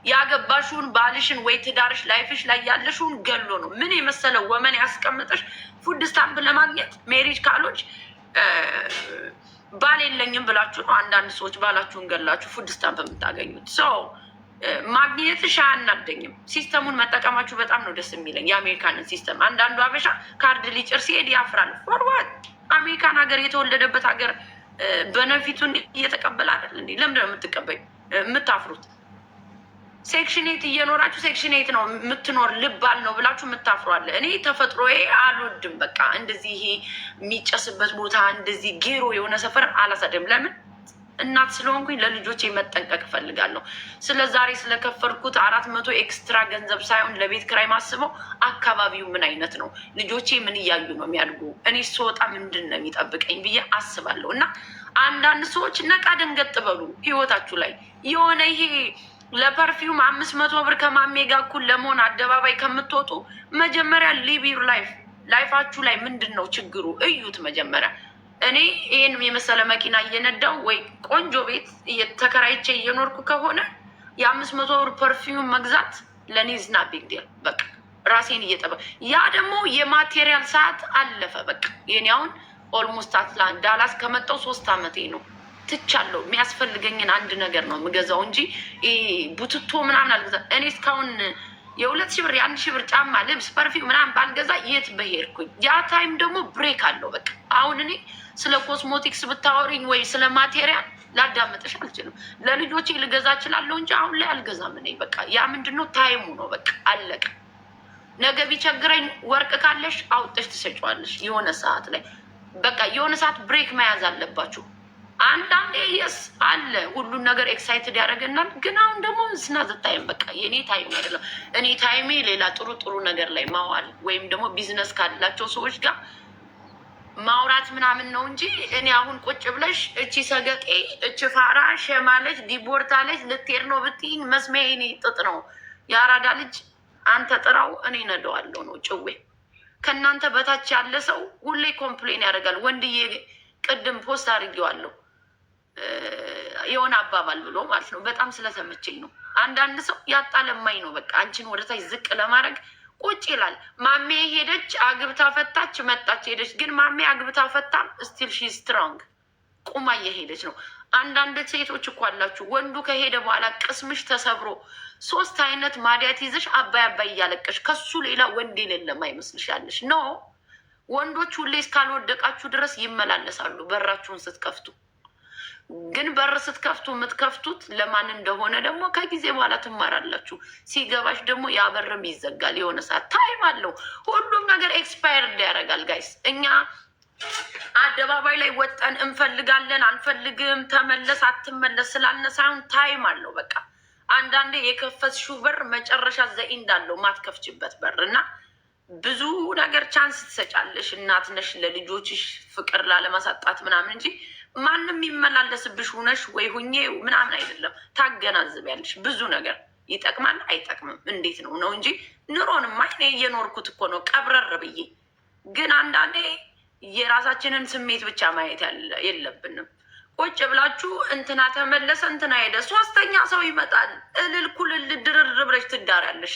ያገባሽውን ባልሽን ወይ ትዳርሽ ላይፍሽ ላይ ያለሽውን ገሎ ነው። ምን የመሰለው ወመን ያስቀምጠሽ ፉድ ስታምፕ ለማግኘት ሜሪጅ ካሎች ባል የለኝም ብላችሁ ነው አንዳንድ ሰዎች ባላችሁን ገላችሁ ፉድ ስታምፕ የምታገኙት። ሰው ማግኘትሽ አያናደኝም። ሲስተሙን መጠቀማችሁ በጣም ነው ደስ የሚለኝ፣ የአሜሪካንን ሲስተም። አንዳንዱ አበሻ ካርድ ሊጭር ሲሄድ ያፍራል። ፎርዋርድ አሜሪካን ሀገር የተወለደበት ሀገር በነፊቱን እየተቀበለ አይደል እንዴ? ለምንድን ነው የምትቀበዩ የምታፍሩት? ሴክሽን 8 እየኖራችሁ ሴክሽን 8 ነው የምትኖር ልባል ነው ብላችሁ የምታፍሯለ። እኔ ተፈጥሮዬ አልወድም። በቃ እንደዚህ ይሄ የሚጨስበት ቦታ እንደዚህ ጌሮ የሆነ ሰፈር አላሳደም። ለምን? እናት ስለሆንኩኝ ለልጆቼ መጠንቀቅ እፈልጋለሁ። ስለ ዛሬ ስለከፈልኩት 400 ኤክስትራ ገንዘብ ሳይሆን ለቤት ክራይ ማስበው አካባቢው ምን አይነት ነው፣ ልጆቼ ምን እያዩ ነው የሚያድጉ፣ እኔ ስወጣ ምንድን ነው የሚጠብቀኝ ብዬ አስባለሁ። እና አንዳንድ ሰዎች ነቃ ደንገጥ በሉ ህይወታችሁ ላይ የሆነ ይሄ ለፐርፊውም 500 ብር ከማሜ ጋር እኩል ለመሆን አደባባይ ከምትወጡ መጀመሪያ ሊቭ ዩር ላይፋችሁ ላይ ምንድን ነው ችግሩ እዩት መጀመሪያ። እኔ ይህን የመሰለ መኪና እየነዳው ወይ ቆንጆ ቤት ተከራይቼ እየኖርኩ ከሆነ የ500 ብር ፐርፊውም መግዛት ለእኔ ዝና ቢግ ዲል። በቃ ራሴን እየጠበ ያ ደግሞ የማቴሪያል ሰዓት አለፈ። በቃ የኔ አሁን ኦልሞስት ዳላስ ከመጣው 3 ዓመቴ ነው። ትቻለሁ። የሚያስፈልገኝን አንድ ነገር ነው የምገዛው እንጂ ቡትቶ ምናምን አልገዛ። እኔ እስካሁን የ2,000 ብር የ1,000 ብር ጫማ፣ ልብስ፣ ፐርፊውም ምናምን ባልገዛ የት በሄድኩኝ። ያ ታይም ደግሞ ብሬክ አለው። በቃ አሁን እኔ ስለ ኮስሞቲክስ ብታወሪኝ ወይ ስለ ማቴሪያል ላዳመጥሽ አልችልም። ለልጆቼ ልገዛ እችላለሁ እንጂ አሁን ላይ አልገዛም። እኔ በቃ ያ ምንድነው ታይሙ ነው። በቃ አለቀ። ነገ ቢቸግረኝ ወርቅ ካለሽ አውጥተሽ ትሰጪዋለሽ የሆነ ሰዓት ላይ። በቃ የሆነ ሰዓት ብሬክ መያዝ አለባችሁ። አንዳንዴ የስ አለ ሁሉን ነገር ኤክሳይትድ ያደረገናል። ግን አሁን ደግሞ ስናዘ ታይም በቃ የኔ ታይም አይደለም። እኔ ታይሜ ሌላ ጥሩ ነገር ላይ ማዋል ወይም ደግሞ ቢዝነስ ካላቸው ሰዎች ጋር ማውራት ምናምን ነው እንጂ እኔ አሁን ቁጭ ብለሽ እቺ ሰገጤ እቺ ፋራ ሸማለች ዲቦርታለች ልትሄድ ነው ብትይኝ መስሚያ እኔ ጥጥ ነው። የአራዳ ልጅ አንተ ጥራው እኔ ነደዋለሁ ነው ጭዌ። ከእናንተ በታች ያለ ሰው ሁሌ ኮምፕሌን ያደርጋል። ወንድዬ ቅድም ፖስት አድርጌዋለሁ የሆነ አባባል ብሎ ማለት ነው። በጣም ስለተመቸኝ ነው። አንዳንድ ሰው ያጣለማኝ ነው። በቃ አንቺን ወደታች ዝቅ ለማድረግ ቁጭ ይላል። ማሜ ሄደች አግብታ ፈታች፣ መጣች ሄደች። ግን ማሜ አግብታ ፈታም ስቲል ሺ ስትሮንግ ቁማ እየሄደች ነው። አንዳንድ ሴቶች እኮ አላችሁ ወንዱ ከሄደ በኋላ ቅስምሽ ተሰብሮ 3 አይነት ማዲያት ይዘሽ አባይ እያለቀሽ ከሱ ሌላ ወንድ የሌለም አይመስልሻለሽ? ኖ ወንዶች ሁሌ እስካልወደቃችሁ ድረስ ይመላለሳሉ በራችሁን ስትከፍቱ። ግን በር ስትከፍቱ የምትከፍቱት ለማን እንደሆነ ደግሞ ከጊዜ በኋላ ትማራላችሁ። ሲገባሽ ደግሞ ያ በርም ይዘጋል። የሆነ ሰዓት ታይም አለው። ሁሉም ነገር ኤክስፓየርድ ያደርጋል። ጋይስ እኛ አደባባይ ላይ ወጠን እንፈልጋለን አንፈልግም፣ ተመለስ አትመለስ ስላልነ ሳይሆን ታይም አለው። በቃ አንዳንዴ የከፈትሽው በር መጨረሻ ዘኢ እንዳለው ማትከፍችበት በር እና ብዙ ነገር ቻንስ ትሰጫለሽ። እናት ነሽ፣ ለልጆችሽ ፍቅር ላለማሳጣት ምናምን እንጂ ማንም ይመላለስብሽ ሁነሽ ወይ ሁኜ ምናምን አይደለም። ታገናዝቢያለሽ። ብዙ ነገር ይጠቅማል አይጠቅምም እንዴት ነው ነው እንጂ ኑሮንማ እኔ እየኖርኩት እኮ ነው ቀብረር ብዬ። ግን አንዳንዴ የራሳችንን ስሜት ብቻ ማየት የለብንም። ቁጭ ብላችሁ እንትና ተመለሰ እንትና ሄደ 3ኛ ሰው ይመጣል እልል ኩልል ድርር ብለሽ ትዳሪያለሽ።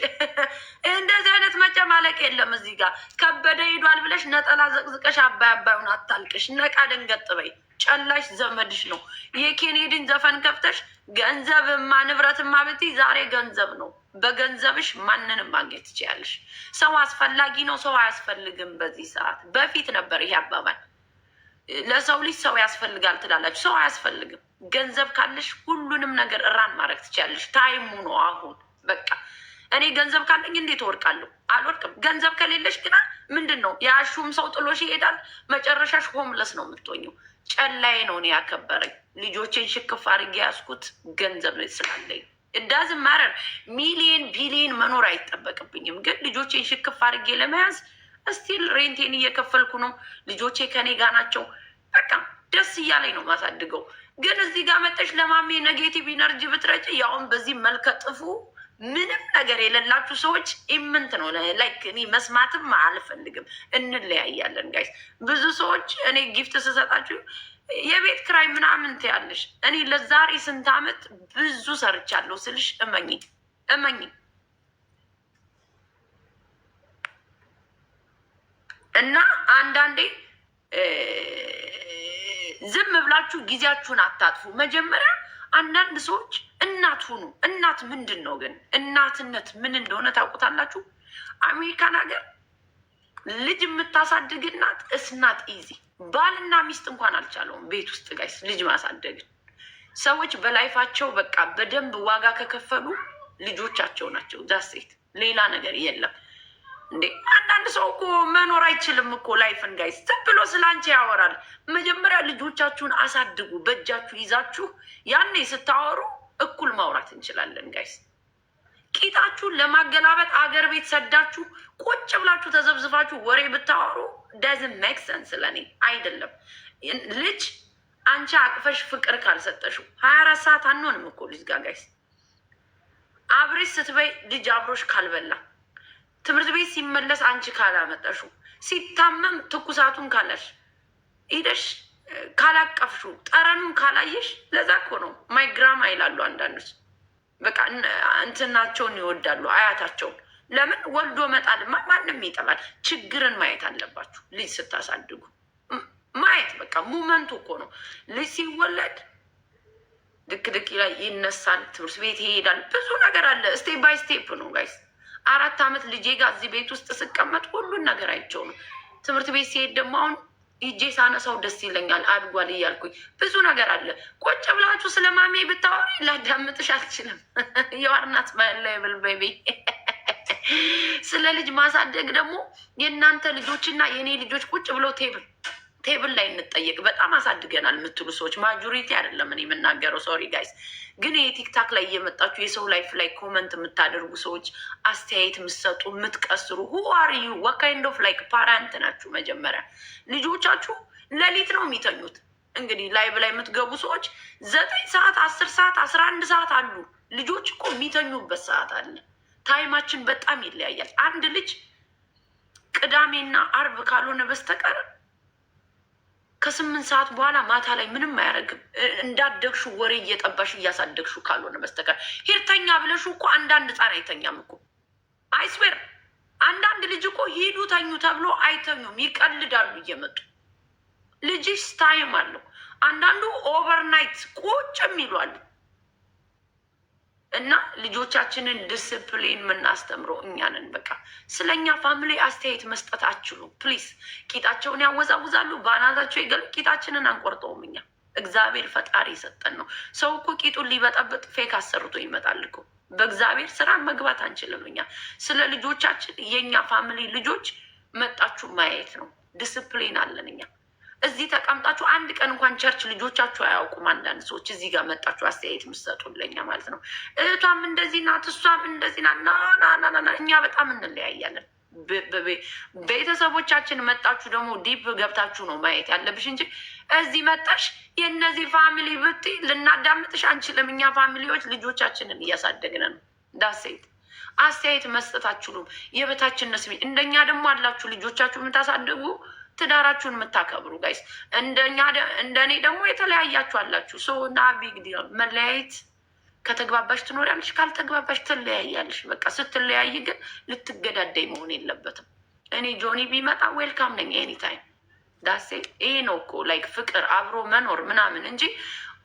እንደዚህ አይነት መጨማለቅ የለም። እዚህ ጋር ከበደ ሄዷል ብለሽ ነጠላ ዘቅዝቀሽ አባዩን አታልቅሽ። ነቃ ደንገጥ በይ። ጨላሽ ዘመድሽ ነው። የኬኔዲን ዘፈን ከፍተሽ ገንዘብማ ንብረትማ ብትይ ዛሬ ገንዘብ ነው። በገንዘብሽ ማንንም ማግኘት ትችያለሽ። ሰው አስፈላጊ ነው፣ ሰው አያስፈልግም። በዚህ ሰዓት በፊት ነበር ይሄ አባባል። ለሰው ልጅ ሰው ያስፈልጋል ትላላችሁ። ሰው አያስፈልግም። ገንዘብ ካለሽ ሁሉንም ነገር እራን ማድረግ ትችያለሽ። ታይሙ ነው አሁን። በቃ እኔ ገንዘብ ካለኝ እንዴት እወድቃለሁ? አልወድቅም። ገንዘብ ከሌለሽ ግና ምንድን ነው ያሹም ሰው ጥሎሽ ይሄዳል። መጨረሻሽ ሆምለስ ነው የምትሆኘው። ጨላይ ነው እኔ ያከበረኝ። ልጆቼን ሽክፍ አድርጌ ያዝኩት ገንዘብ ስላለኝ። እዳዝም ማረር ሚሊየን ቢሊየን መኖር አይጠበቅብኝም። ግን ልጆቼን ሽክፍ አድርጌ ለመያዝ እስቲል ሬንቴን እየከፈልኩ ነው። ልጆቼ ከኔ ጋር ናቸው። በቃ ደስ እያለኝ ነው ማሳድገው። ግን እዚህ ጋር መጠሽ ለማሜ ኔጌቲቭ ኢነርጂ ብትረጭ ያውን በዚህ መልከ ጥፉ ምንም ነገር የሌላችሁ ሰዎች ኢምንት ነው። ላይክ እኔ መስማትም አልፈልግም። እንለያያለን ጋይስ። ብዙ ሰዎች እኔ ጊፍት ስሰጣችሁ የቤት ክራይ ምናምን ትያለሽ። እኔ ለዛሬ ስንት ዓመት ብዙ ሰርቻለሁ ስልሽ እመኝ እመኝ። እና አንዳንዴ ዝም ብላችሁ ጊዜያችሁን አታጥፉ። መጀመሪያ አንዳንድ ሰዎች እናት ሁኑ። እናት ምንድን ነው ግን? እናትነት ምን እንደሆነ ታውቁታላችሁ? አሜሪካን ሀገር ልጅ የምታሳድግ እናት እስናት ኢዚ። ባልና ሚስት እንኳን አልቻለውም ቤት ውስጥ ጋይስ ልጅ ማሳደግን። ሰዎች በላይፋቸው በቃ በደንብ ዋጋ ከከፈሉ ልጆቻቸው ናቸው። ዳሴት ሌላ ነገር የለም እንዴ። አንዳንድ ሰው እኮ መኖር አይችልም እኮ ላይፍን ጋይስ። ዝም ብሎ ስለ አንቺ ያወራል። መጀመሪያ ልጆቻችሁን አሳድጉ በእጃችሁ ይዛችሁ፣ ያኔ ስታወሩ እኩል ማውራት እንችላለን ጋይስ። ቂጣችሁን ለማገላበጥ አገር ቤት ሰዳችሁ ቁጭ ብላችሁ ተዘብዝፋችሁ ወሬ ብታወሩ ዳዝንት ሜክ ሰንስ። ለኔ አይደለም። ልጅ አንቺ አቅፈሽ ፍቅር ካልሰጠሽው 24 ሰዓት አንሆንም እኮ ልጅ ጋር ጋይስ። አብሬሽ ስትበይ ልጅ አብሮሽ ካልበላ፣ ትምህርት ቤት ሲመለስ አንቺ ካላመጠሹ፣ ሲታመም ትኩሳቱን ካለሽ ሂደሽ ካላቀፍሹ፣ ጠረኑን ካላየሽ። ለዛ እኮ ነው ማይግራማ ይላሉ አንዳንዶች። በቃ እንትናቸውን ይወዳሉ አያታቸውን። ለምን ወልዶ መጣልማ ማንም ይጠላል። ችግርን ማየት አለባችሁ ልጅ ስታሳድጉ። ማየት በቃ ሙመንቱ እኮ ነው። ልጅ ሲወለድ ድክ ድክ ላይ ይነሳል፣ ትምህርት ቤት ይሄዳል፣ ብዙ ነገር አለ። ስቴፕ ባይ ስቴፕ ነው ጋይስ። 4 ዓመት ልጄ ጋር እዚህ ቤት ውስጥ ስቀመጥ ሁሉን ነገር አይቼው ነው። ትምህርት ቤት ሲሄድ ደግሞ አሁን ሂጄ ሳነሳው ደስ ይለኛል፣ አድጓል እያልኩኝ ብዙ ነገር አለ። ቁጭ ብላችሁ ስለ ማሜ ብታወሪ ላዳምጥሽ አልችልም። የዋርናት ማለብል ቤቢ። ስለ ልጅ ማሳደግ ደግሞ የእናንተ ልጆችና የእኔ ልጆች ቁጭ ብለው ቴብል ላይ እንጠየቅ። በጣም አሳድገናል የምትሉ ሰዎች ማጆሪቲ አይደለም እኔ የምናገረው፣ ሶሪ ጋይስ። ግን የቲክታክ ላይ እየመጣችሁ የሰው ላይፍ ላይ ኮመንት የምታደርጉ ሰዎች፣ አስተያየት የምትሰጡ የምትቀስሩ፣ ሁ አር ዩ ዋት ካይንድ ኦፍ ላይክ ፓራንት ናችሁ? መጀመሪያ ልጆቻችሁ ሌሊት ነው የሚተኙት። እንግዲህ ላይቭ ላይ የምትገቡ ሰዎች 9 ሰዓት 10 ሰዓት 11 ሰዓት አሉ። ልጆች እኮ የሚተኙበት ሰዓት አለ። ታይማችን በጣም ይለያያል። አንድ ልጅ ቅዳሜና አርብ ካልሆነ በስተቀር ከ8 ሰዓት በኋላ ማታ ላይ ምንም አያደርግም። እንዳደግሹ ወሬ እየጠባሽ እያሳደግሹ ካልሆነ በስተቀር ሂርተኛ ብለሹ እኮ አንዳንድ ህፃን አይተኛም እኮ አይስዌር። አንዳንድ ልጅ እኮ ሂዱ ተኙ ተብሎ አይተኙም፣ ይቀልዳሉ እየመጡ። ልጅሽ ታይም አለው። አንዳንዱ ኦቨርናይት ቁጭም ይሏል። እና ልጆቻችንን ዲስፕሊን የምናስተምረው እኛንን። በቃ ስለኛ ፋሚሊ አስተያየት መስጠት አችሉም ፕሊዝ። ቂጣቸውን ያወዛውዛሉ፣ በአናታቸው ይገሉ። ቂጣችንን አንቆርጠውም እኛ። እግዚአብሔር ፈጣሪ የሰጠን ነው። ሰው እኮ ቂጡን ሊበጠብጥ ፌክ አሰርቶ ይመጣል እኮ። በእግዚአብሔር ስራ መግባት አንችልም እኛ። ስለ ልጆቻችን የእኛ ፋሚሊ ልጆች መጣችሁ ማየት ነው። ዲስፕሊን አለን እኛ። እዚህ ተቀምጣችሁ አንድ ቀን እንኳን ቸርች ልጆቻችሁ አያውቁም። አንዳንድ ሰዎች እዚህ ጋር መጣችሁ አስተያየት የምትሰጡልኛ ማለት ነው። እህቷም እንደዚህ ናት፣ እሷም እንደዚህ ናት። ና እኛ በጣም እንለያያለን። ቤተሰቦቻችን መጣችሁ ደግሞ ዲፕ ገብታችሁ ነው ማየት ያለብሽ እንጂ እዚህ መጣሽ የእነዚህ ፋሚሊ ብትይ ልናዳምጥሽ አንችልም። እኛ ፋሚሊዎች ልጆቻችንን እያሳደግን ነው። ዳሴት አስተያየት መስጠት አችሉም። የበታችነት ስሜት እንደኛ ደግሞ አላችሁ ልጆቻችሁ የምታሳድጉ ትዳራችሁን የምታከብሩ ጋይስ። እንደኔ ደግሞ የተለያያችሁ አላችሁ። ሰው እና ቢግ ዲል መለያየት። ከተግባባሽ ትኖሪያለሽ፣ ካልተግባባሽ ትለያያለሽ። በቃ ስትለያይ ግን ልትገዳደይ መሆን የለበትም። እኔ ጆኒ ቢመጣ ዌልካም ነኝ ኤኒታይም። ዳሴ ይሄ ነው እኮ ላይክ ፍቅር፣ አብሮ መኖር ምናምን እንጂ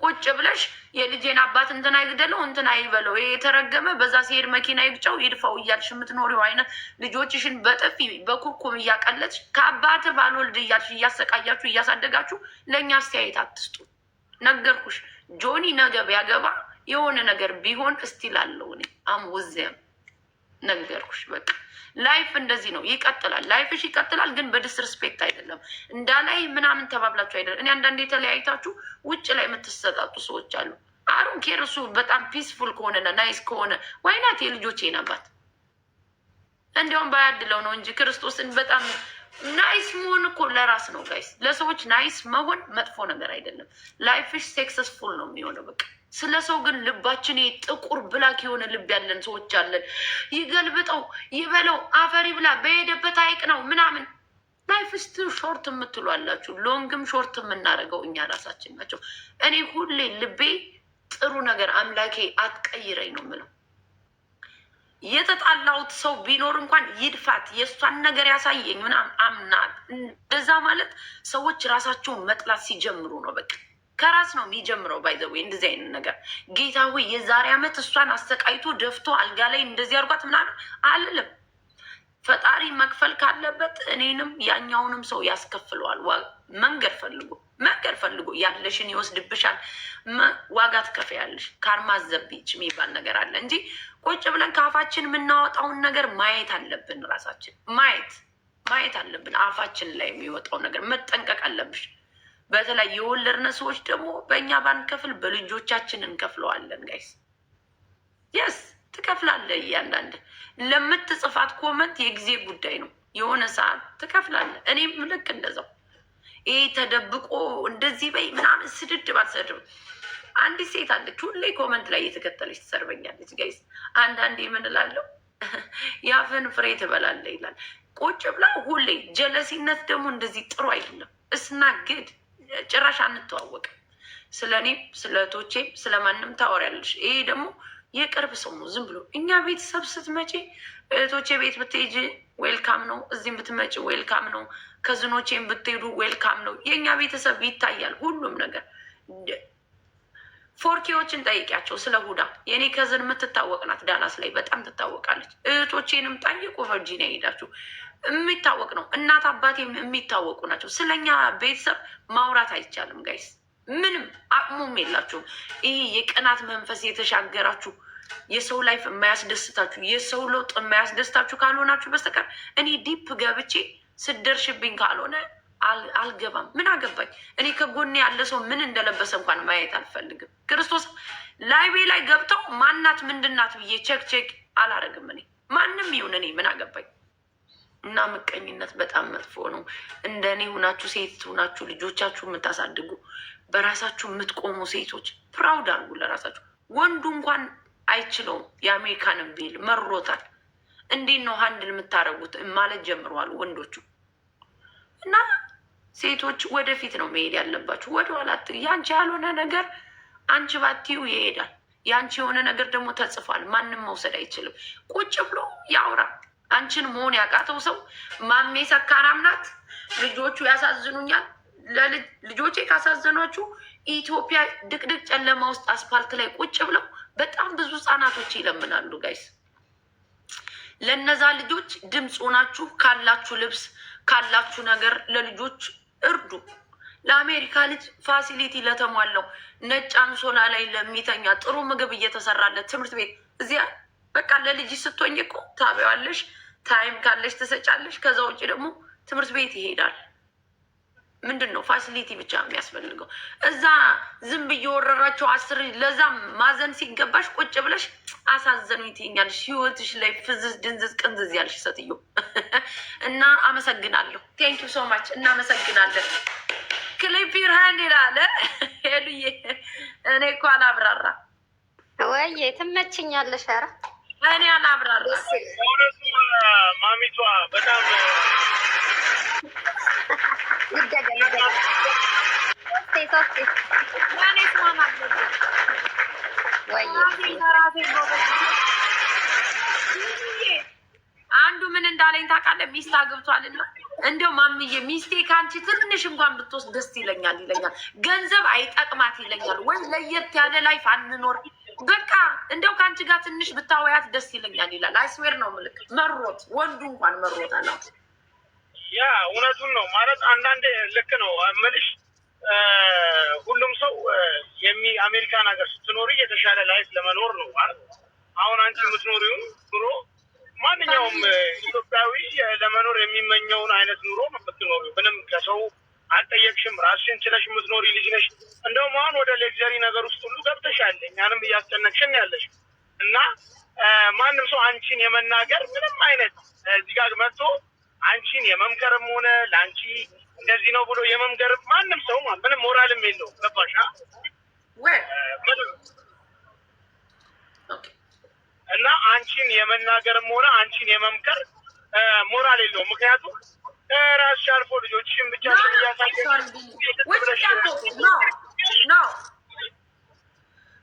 ቁጭ ብለሽ የልጄን አባት እንትና ይግደለው እንትና ይበለው፣ ይሄ የተረገመ በዛ ሲሄድ መኪና ይግጨው ይድፋው እያልሽ የምትኖሪው አይነት ልጆችሽን በጥፊ በኩርኩም እያቀለች ከአባት ባልወልድ እያልሽ እያሰቃያችሁ እያሳደጋችሁ ለእኛ አስተያየት አትስጡ። ነገርኩሽ። ጆኒ ነገ ቢያገባ የሆነ ነገር ቢሆን እስቲል አለው እኔ አምውዚያም ነገርኩሽ። በቃ ላይፍ እንደዚህ ነው፣ ይቀጥላል። ላይፍሽ ይቀጥላል፣ ግን በዲስርስፔክት አይደለም። እንዳላይ ምናምን ተባብላችሁ አይደለም። እኔ አንዳንዴ የተለያይታችሁ ውጭ ላይ የምትሰጣጡ ሰዎች አሉ። አሩን ኬር እሱ በጣም ፒስፉል ከሆነና ናይስ ከሆነ ዋይናት የልጆቼ ናባት። እንዲያውም ባያድለው ነው እንጂ ክርስቶስን በጣም ናይስ መሆን እኮ ለራስ ነው ጋይስ። ለሰዎች ናይስ መሆን መጥፎ ነገር አይደለም። ላይፍሽ ሴክሰስፉል ነው የሚሆነው በቃ። ስለ ሰው ግን ልባችን ጥቁር ብላክ የሆነ ልብ ያለን ሰዎች አለን። ይገልብጠው ይበለው አፈሪ ብላ በሄደበት አይቅ ነው ምናምን። ላይፍ ስት ሾርት የምትሉ አላችሁ። ሎንግም ሾርት የምናደርገው እኛ ራሳችን ናቸው። እኔ ሁሌ ልቤ ጥሩ ነገር አምላኬ አትቀይረኝ ነው የምለው። የተጣላሁት ሰው ቢኖር እንኳን ይድፋት፣ የእሷን ነገር ያሳየኝ ምናምን አምናት። እንደዛ ማለት ሰዎች ራሳቸውን መጥላት ሲጀምሩ ነው። በቃ ከራስ ነው የሚጀምረው። ባይዘዌ እንደዚህ አይነት ነገር ጌታ ሆይ የዛሬ ዓመት እሷን አሰቃይቶ ደፍቶ አልጋ ላይ እንደዚህ አርጓት ምናምን አልልም። ፈጣሪ መክፈል ካለበት እኔንም ያኛውንም ሰው ያስከፍለዋል። መንገድ ፈልጎ ያለሽን ይወስድብሻል። ዋጋ ትከፍያለሽ። ካርማ ዘቢች የሚባል ነገር አለ እንጂ ቁጭ ብለን ከአፋችን የምናወጣውን ነገር ማየት አለብን። ራሳችን ማየት አለብን። አፋችን ላይ የሚወጣው ነገር መጠንቀቅ አለብሽ። በተለይ የወለድነ ሰዎች ደግሞ በእኛ ባንከፍል በልጆቻችን እንከፍለዋለን። ጋይስ የስ ትከፍላለህ። እያንዳንድ ለምትጽፋት ኮመንት የጊዜ ጉዳይ ነው። የሆነ ሰዓት ትከፍላለህ። እኔም ልክ እንደዛው ይሄ ተደብቆ እንደዚህ በይ ምናምን ስድድብ አልሰድብም። አንዲት ሴት አለች ሁሌ ኮመንት ላይ እየተከተለች ትሰርበኛለች። ጋይስ አንዳንዴ ምን እላለሁ፣ ያፍን ፍሬ ትበላለህ ይላል። ቁጭ ብላ ሁሌ ጀለሲነት ደግሞ እንደዚህ ጥሩ አይደለም። እስና ግድ ጭራሽ አንተዋወቅም። ስለ እኔም ስለ እህቶቼም ስለማንም ታወሪያለሽ። ይሄ ደግሞ የቅርብ ሰው ነው። ዝም ብሎ እኛ ቤተሰብ ስትመጪ እህቶቼ ቤት ብትሄጂ ዌልካም ነው፣ እዚህም ብትመጪ ዌልካም ነው፣ ከዝኖቼም ብትሄዱ ዌልካም ነው። የእኛ ቤተሰብ ይታያል ሁሉም ነገር። ፎርኬዎችን ጠይቂያቸው ስለ ሁዳ። የእኔ ከዝን የምትታወቅ ናት፣ ዳላስ ላይ በጣም ትታወቃለች። እህቶቼንም ጠይቁ፣ ቨርጂኒያ ሄዳችሁ የሚታወቅ ነው። እናት አባቴም የሚታወቁ ናቸው። ስለኛ ቤተሰብ ማውራት አይቻልም ጋይስ። ምንም አቅሙም የላችሁም። ይህ የቅናት መንፈስ የተሻገራችሁ የሰው ላይፍ የማያስደስታችሁ የሰው ለውጥ የማያስደስታችሁ ካልሆናችሁ በስተቀር እኔ ዲፕ ገብቼ ስደርሽብኝ ካልሆነ አልገባም። ምን አገባኝ? እኔ ከጎኔ ያለ ሰው ምን እንደለበሰ እንኳን ማየት አልፈልግም። ክርስቶስ ላይቤ ላይ ገብተው ማናት ምንድናት ብዬ ቼክ አላረግም። እኔ ማንም ይሁን እኔ ምን አገባኝ? እና ምቀኝነት በጣም መጥፎ ነው። እንደ እኔ ሁናችሁ ሴት ሁናችሁ ልጆቻችሁ የምታሳድጉ በራሳችሁ የምትቆሙ ሴቶች ፕራውድ አድርጉ ለራሳችሁ። ወንዱ እንኳን አይችለውም። የአሜሪካንን ቢል መሮታል። እንዴት ነው ሀንድል የምታደርጉት ማለት ጀምረዋል ወንዶቹ። እና ሴቶች ወደፊት ነው መሄድ ያለባችሁ፣ ወደኋላ። ያንቺ ያልሆነ ነገር አንቺ ባትዩ ይሄዳል። ያንቺ የሆነ ነገር ደግሞ ተጽፏል። ማንም መውሰድ አይችልም። ቁጭ ብሎ ያውራ። አንቺን መሆን ያቃተው ሰው ማሜ ሰካራም ናት፣ ልጆቹ ያሳዝኑኛል። ልጆቼ ካሳዘኗችሁ ኢትዮጵያ ድቅድቅ ጨለማ ውስጥ አስፓልት ላይ ቁጭ ብለው በጣም ብዙ ህጻናቶች ይለምናሉ። ጋይስ ለነዛ ልጆች ድምፅ ሆናችሁ ካላችሁ ልብስ ካላችሁ ነገር ለልጆች እርዱ። ለአሜሪካ ልጅ ፋሲሊቲ ለተሟላው ነጭ አንሶላ ላይ ለሚተኛ ጥሩ ምግብ እየተሰራለት ትምህርት ቤት እዚያ በቃ ለልጅ ስትሆኝ እኮ ታቢዋለሽ፣ ታይም ካለሽ ትሰጫለሽ። ከዛ ውጭ ደግሞ ትምህርት ቤት ይሄዳል። ምንድን ነው ፋሲሊቲ ብቻ የሚያስፈልገው? እዛ ዝም ብዬ ወረራቸው አስር ለዛም ማዘን ሲገባሽ ቁጭ ብለሽ አሳዘኑኝ ትይኛለሽ። ህይወትሽ ላይ ፍዝዝ ድንዝዝ ቅንዝዝ ያልሽ ሴትዮ እና አመሰግናለሁ። ቴንኪ ሶ ማች እናመሰግናለን። ክሊፒር ሃንድ ይላለ ሄሉዬ። እኔ እኮ አላብራራ ወይ ትመችኛለሽ። ኧረ እኔ አላብራራ ማሚቷ በጣም አንዱ ምን እንዳለኝ ታውቃለህ? ሚስት አግብቷልና እንደው ማምዬ ሚስቴ ከአንቺ ትንሽ እንኳን ብትወስድ ደስ ይለኛል። ገንዘብ አይጠቅማት ይለኛል። ወይ ለየት ያለ ላይፍ አንኖር በቃ እንደው ከአንቺ ጋር ትንሽ ብታወያት ደስ ይለኛል ይላል። አይስዌር ነው ምልክ መሮት ወንዱ እንኳን መሮት አላት። ያ እውነቱን ነው ማለት አንዳንዴ ልክ ነው እምልሽ። ሁሉም ሰው አሜሪካን ሀገር ስትኖሪ የተሻለ ላይፍ ለመኖር ነው ማለት አሁን አንቺ የምትኖሪውን ኑሮ ማንኛውም ኢትዮጵያዊ ለመኖር የሚመኘውን አይነት ኑሮ ነው የምትኖሪው። ምንም ከሰው አልጠየቅሽም። ራስሽን ችለሽ የምትኖሪ ልጅ ነሽ። እንደውም አሁን ወደ ሌክዘሪ ነገር ውስጥ ሁሉ ገብተሻል። እኛንም እያስጨነቅሽን ያለሽ እና ማንም ሰው አንቺን የመናገር ምንም አይነት እዚህ ጋር መጥቶ አንቺን የመምከርም ሆነ ለአንቺ እንደዚህ ነው ብሎ የመምከር ማንም ሰው ምንም ሞራልም የለውም። ገባሽ? እና አንቺን የመናገርም ሆነ አንቺን የመምከር ሞራል የለውም። ምክንያቱም ራስሽ አልፎ ልጆችሽን ብቻሽን እያሳየሽ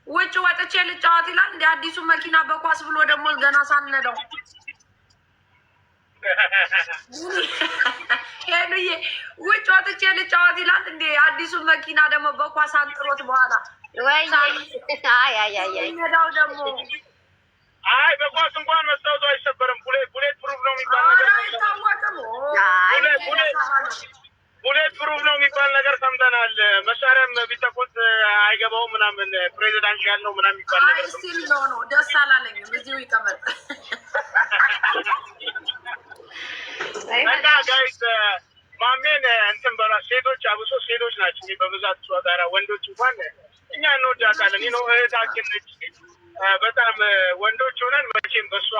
ውጭ ወጥቼ ልጫወት ይላል። እንደ አዲሱ መኪና በኳስ ብሎ ደግሞ ገና ሳነደው ሄሉዬ ውጭ ወጥቼ ልጫወት ይላል። እንደ አዲሱ መኪና ደግሞ በኳስ አንጥሮት በኋላ ነዳው ደግሞ አይ በኳስ እንኳን መስታወቱ አይሰበርም። ቡሌት ፕሩፍ ነው የሚባል ነገር ቡሌት ፕሩፍ ነው የሚባል ነገር ሰምተናል። መሳሪያም ቢተኮስ አይገባውም ምናምን ፕሬዚዳንሻል ነው ምናምን የሚባል ነገር ስቲል ነው። ደስ አላለኝም። እዚሁ ይቀመጥ እና ጋይስ ማሜን እንትን በላ ሴቶች አብሶ ሴቶች ናቸው በብዛት እሷ ጋራ ወንዶች እንኳን እኛ እንወዳታለን። ነው እህታችን ነች። በጣም ወንዶች ሆነን መቼም በእሷ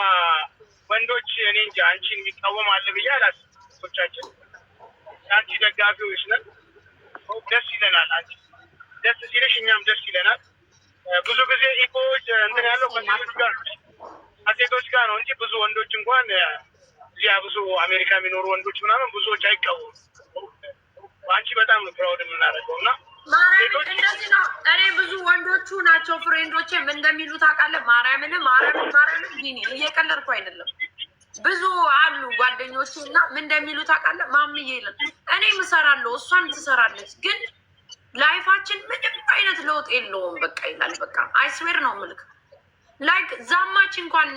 ወንዶች እኔ እንጃ አንቺን የሚቃወም አለ ብዬ አላስብም። ቻችን አንቺ ደጋፊዎች ነን። ደስ ይለናል። አንቺ ደስ ሲለሽ እኛም ደስ ይለናል። ብዙ ጊዜ ኢኮዎች እንትን ያለው ከሴቶች ጋር ነው እንጂ ብዙ ወንዶች እንኳን እዚያ ብዙ አሜሪካ የሚኖሩ ወንዶች ምናምን ብዙዎች አይቃወሙም። አንቺ በጣም ነው ፕራውድ የምናደርገው እና እንደዚህ ነው። እኔ ብዙ ወንዶቹ ናቸው ፍሬንዶቼ ምን እንደሚሉ ታውቃለህ? ማርያምን ዲኒ እየቀለድኩ አይደለም። ብዙ አሉ ጓደኞቼ እና ምን እንደሚሉ ታውቃለህ? ማምዬ ይላል እኔ ምሰራለሁ እሷን ትሰራለች፣ ግን ላይፋችን ምንም አይነት ለውጥ የለውም በቃ ይላል። በቃ አይስዌር ነው ምልክ ላይክ ዛማች እንኳን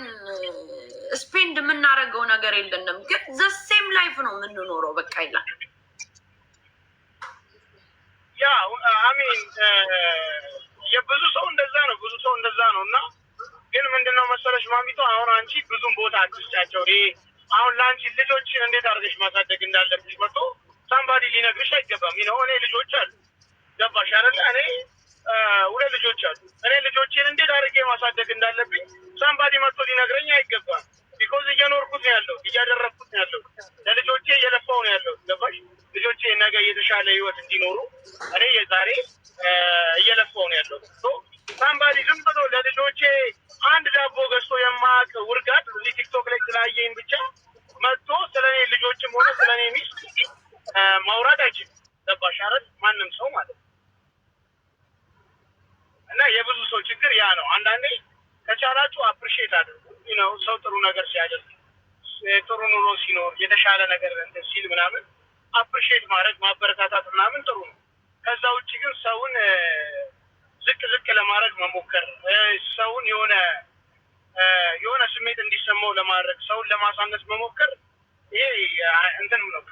ስፔንድ የምናደርገው ነገር የለንም፣ ግን ዘሴም ላይፍ ነው የምንኖረው በቃ ይላል። ያ አሚን የብዙ ሰው እንደዛ ነው፣ ብዙ ሰው እንደዛ ነው። እና ግን ምንድነው መሰለሽ ማሚቶ አሁን አንቺ ብዙም ቦታ አትስጫቸው። አሁን ለአንቺ ልጆችን እንዴት አድርገሽ ማሳደግ እንዳለብሽ መጥቶ ሳምባዲ ሊነግርሽ አይገባም። ነው እኔ ልጆች አሉ ገባሽ አይደለ? እኔ 2 ልጆች አሉ። እኔ ልጆችን እንዴት አድርጌ ማሳደግ እንዳለብኝ ሳምባዲ መጥቶ ሊነግረኝ አይገባም። ቢኮዝ እየኖርኩት ነው ያለው፣ እያደረግኩት ነው ያለው፣ ለልጆቼ እየለፋው ነው ያለው ገባሽ? ልጆቼ ነገ የተሻለ ህይወት እንዲኖሩ እኔ የዛሬ እየለፋው ነው ያለው። ሳምባዲ ዝም ብሎ ለልጆቼ አንድ ዳቦ ገዝቶ የማያውቅ ውርጋት እዚህ ቲክቶክ ላይ ስላየኝ ብቻ መጥቶ ስለኔ ልጆችም ሆነ ስለኔ ሚስት ማውራት አይችልም። ገባሽ አይደል? ማንም ሰው ማለት ነው። እና የብዙ ሰው ችግር ያ ነው። አንዳንዴ ከቻላችሁ አፕሪሺየት አድርጉ። ነው ሰው ጥሩ ነገር ሲያደርግ፣ ጥሩ ኑሮ ሲኖር፣ የተሻለ ነገር እንትን ሲል ምናምን አፕሪሺየት ማድረግ ማበረታታት ምናምን ጥሩ ነው። ከዛ ውጭ ግን ሰውን ዝቅ ለማድረግ መሞከር፣ ሰውን የሆነ ስሜት እንዲሰማው ለማድረግ ሰውን ለማሳነስ መሞከር ይሄ እንትን ነው፣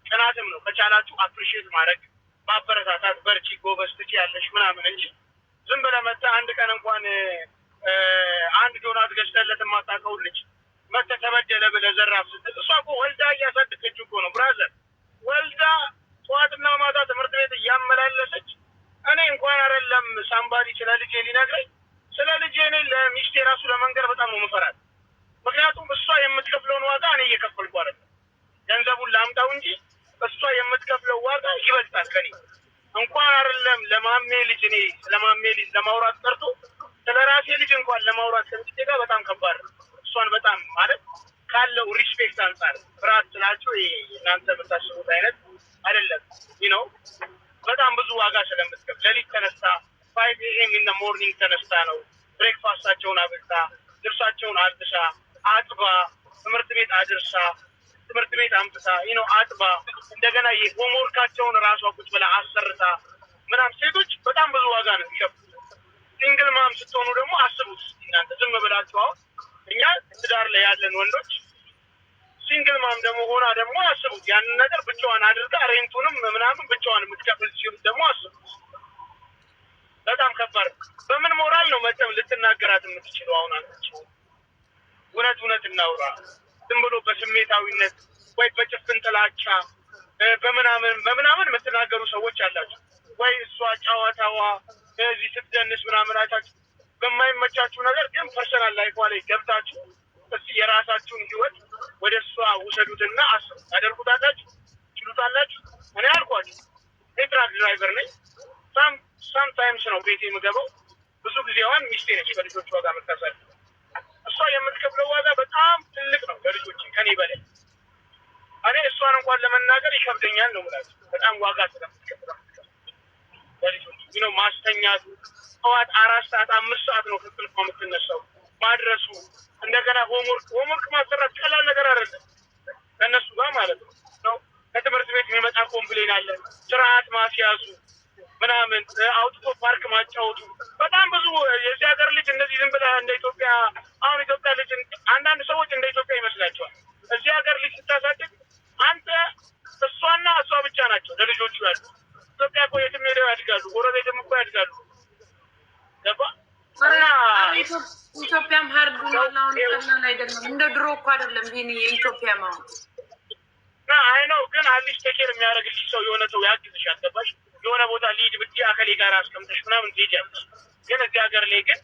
ቅናትም ነው። ከቻላችሁ አፕሪሺየት ማድረግ ማበረታታት፣ በርቺ፣ ጎበዝ፣ ትችያለሽ ምናምን እንጂ ዝም ብለህ መተህ አንድ ቀን እንኳን አንድ ዶናት ገዝተህለት የማታውቀው ልጅ መተህ ተበደለ ብለህ ዘራፍ ስትል እሷ እኮ ወልዳ እያሳደገችው እኮ ነው ብራዘር። ወልዳ ጠዋትና ማታ ትምህርት ቤት እያመላለሰች እኔ እንኳን አይደለም ሳምባዲ ስለ ልጄ ሊነግረኝ ስለ ልጄ እኔ ለሚስቴ ራሱ ለመንገር በጣም ነው የምፈራት። ምክንያቱም እሷ የምትከፍለውን ዋጋ እኔ እየከፈልኩ አይደለም። ገንዘቡን ላምጣው እንጂ እሷ የምትከፍለው ዋጋ ይበልጣል ከኔ። እንኳን አይደለም ለማሜ ልጅ እኔ ስለማሜ ልጅ ለማውራት ቀርቶ ስለ ራሴ ልጅ እንኳን ለማውራት ከሚስቴ ጋር በጣም ከባድ ነው። እሷን በጣም ማለት ካለው ሪስፔክት አንጻር ፍርሃት ስላቸው እናንተ የምታስቡት አይነት አይደለም። ነው በጣም ብዙ ዋጋ ስለምትከፍል ሌሊት ተነስታ 5 AM ኢን ዘ ሞርኒንግ ተነስታ ነው ብሬክፋስታቸውን አብልታ ልብሳቸውን አልብሳ አጥባ ትምህርት ቤት አድርሳ ትምህርት ቤት አምጥታ አጥባ እንደገና የሆምወርካቸውን ራሷ ቁጭ ብላ አሰርታ ምናምን። ሴቶች በጣም ብዙ ዋጋ ነው የሚከፍሉት። ሲንግል ማም ስትሆኑ ደግሞ አስቡት እናንተ ዝም ብላችሁ። አሁን እኛ ትዳር ላይ ያለን ወንዶች ሲንግል ማም ደግሞ ሆና ደግሞ አስቡት ያንን ነገር ብቻዋን አድርጋ ሬንቱንም ምናምን ብቻዋን የምትከፍል ሲሆን ደግሞ አስቡት። በጣም ከባድ። በምን ሞራል ነው መጠም ልትናገራት የምትችለው? አሁን አንቺ እውነት እናውራ። ዝም ብሎ በስሜታዊነት ወይ በጭፍን ጥላቻ በምናምን የምትናገሩ ሰዎች አላችሁ ወይ እሷ ጨዋታዋ እዚህ ስትደንስ ምናምን አይታችሁ በማይመቻችሁ ነገር ግን ፐርሰናል ላይፏ ላይ ገብታችሁ እስኪ የራሳችሁን ህይወት ወደ እሷ ውሰዱትና አስቡ። ታደርጉታላችሁ? ችሉታላችሁ? እኔ አልኳችሁ ትራክ ድራይቨር ነኝ። ሳምታይምስ ነው ቤት የምገባው። ብዙ ጊዜዋን ሚስቴ ነች ከልጆቿ ጋር የምታሳልፍ። እሷ የምትከፍለው ዋጋ በጣም ትልቅ ነው ለልጆች ከኔ በላይ። እኔ እሷን እንኳን ለመናገር ይከብደኛል ነው የምላቸው። በጣም ዋጋ ስለምትከፍለው ለልጆች ማስተኛቱ ጠዋት 4 ሰዓት 5 ሰዓት ነው ከእንቅልፏ የምትነሳው። ማድረሱ እንደገና ሆምወርክ ማሰራት ቀላል ነገር አይደለም ከእነሱ ጋር ማለት ነው። ከትምህርት ቤት የሚመጣ ኮምፕሌን አለ፣ ስርዓት ማስያዙ ምናምን፣ አውጥቶ ፓርክ ማጫወቱ በጣም ብዙ። የዚህ ሀገር ልጅ እንደዚህ ዝም ብለህ እንደ ኢትዮጵያ አሁን ኢትዮጵያ ልጅ አንዳንድ ሰዎች እንደ ኢትዮጵያ ይመስላቸዋል። እዚህ ሀገር ልጅ ስታሳድግ አንተ እሷና እሷ ብቻ ናቸው ለልጆቹ ያሉ። ኢትዮጵያ እኮ የትም ሄደው ያድጋሉ፣ ጎረቤትም እኮ ያድጋሉ። ገባ? ኢትዮጵያም ሀርድ ሆኗል አሁን። ቀላል አይደለም፣ እንደ ድሮ እኮ አይደለም። ይህን የኢትዮጵያ ማወቅ አይ ነው። ግን አዲስ ቴኬር የሚያደርግልሽ ሰው የሆነ ሰው ያግዝሻል። ገባሽ? የሆነ ቦታ ሊድ ብትይ አከሌ ጋር አስቀምጠሽ ምናምን ትሄጃለሽ። ግን እዚህ ሀገር ላይ ግን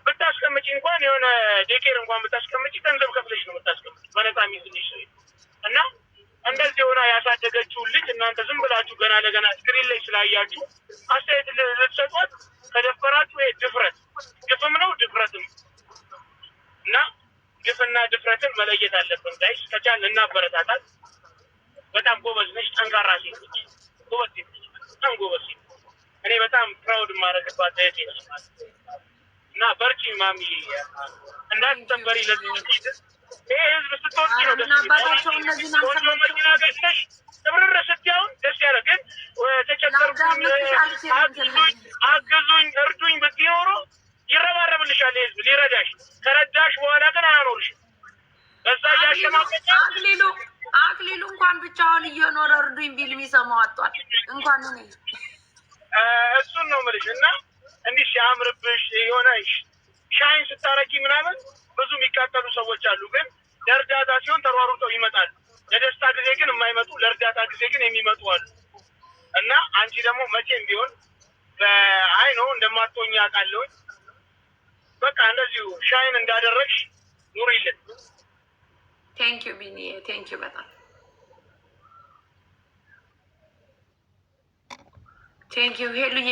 ብታስቀምጪ እንኳን የሆነ ዴኬር እንኳን ብታስቀምጪ ገንዘብ ከፍለሽ ነው የምታስቀምጪ፣ በነፃ የሚይዝልሽ ሰው እና እንደዚህ ሆና ያሳደገችውን ልጅ እናንተ ዝም ብላችሁ ገና ለገና ስክሪን ላይ ስላያችሁ አስተያየት ልትሰጧት ከደፈራችሁ፣ ይሄ ድፍረት ግፍም ነው ድፍረትም እና ግፍና ድፍረትን መለየት አለብን ጋይስ። ከቻልን እናበረታታት። በጣም ጎበዝ ነች፣ ጠንካራ ሴት ነች፣ ጎበዝ ሴት ነች፣ በጣም ጎበዝ ሴት። እኔ በጣም ፕራውድ የማደርግባት እህቴ ነች እና በርቺ ማሚ፣ እንዳትሰበሪ። ለዚህ ይሄ ህዝብ ስትወጪ ነው ደስ ቆንጆ መኪና ገዝተሽ ጥብርር ስትያውን ደስ ያለ። ግን ተቸገርኩኝ፣ አግዙኝ፣ እርዱኝ ብትይ ኖሮ ይረባረብልሻል ህዝብ ሊረዳሽ። ከረዳሽ በኋላ ግን አያኖርሽም። በዛ እያሸማቀቀ አክሊሉ እንኳን ብቻውን እየኖረ እርዱኝ ቢል የሚሰማው አጧል። እንኳን እኔ እሱን ነው የምልሽ። እና እንዲህ ሲያምርብሽ የሆነ ሻይን ስታረጊ ምናምን ብዙ የሚቃጠሉ ሰዎች አሉ። ግን ለእርዳታ ሲሆን ተሯሩጠው ይመጣሉ። ለደስታ ጊዜ ግን የማይመጡ፣ ለእርዳታ ጊዜ ግን የሚመጡ አሉ። እና አንቺ ደግሞ መቼም ቢሆን አይ ነው እንደማትሆኝ አውቃለሁኝ። በቃ እንደዚሁ ሻይን እንዳደረግሽ ኑሪልን። ቴንኪዩ ቢኒ፣ ቴንኪዩ በጣም ቴንኪዩ ሄሉዬ።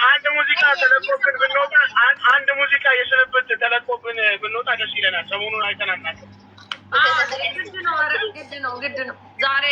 አንድ ሙዚቃ ተለቆብን ብንወጣ አንድ ሙዚቃ የስንብት ተለቆብን ብንወጣ ደስ ይለናል። ሰሞኑን አይተናናል። ግድ ነው፣ ግድ ነው ዛሬ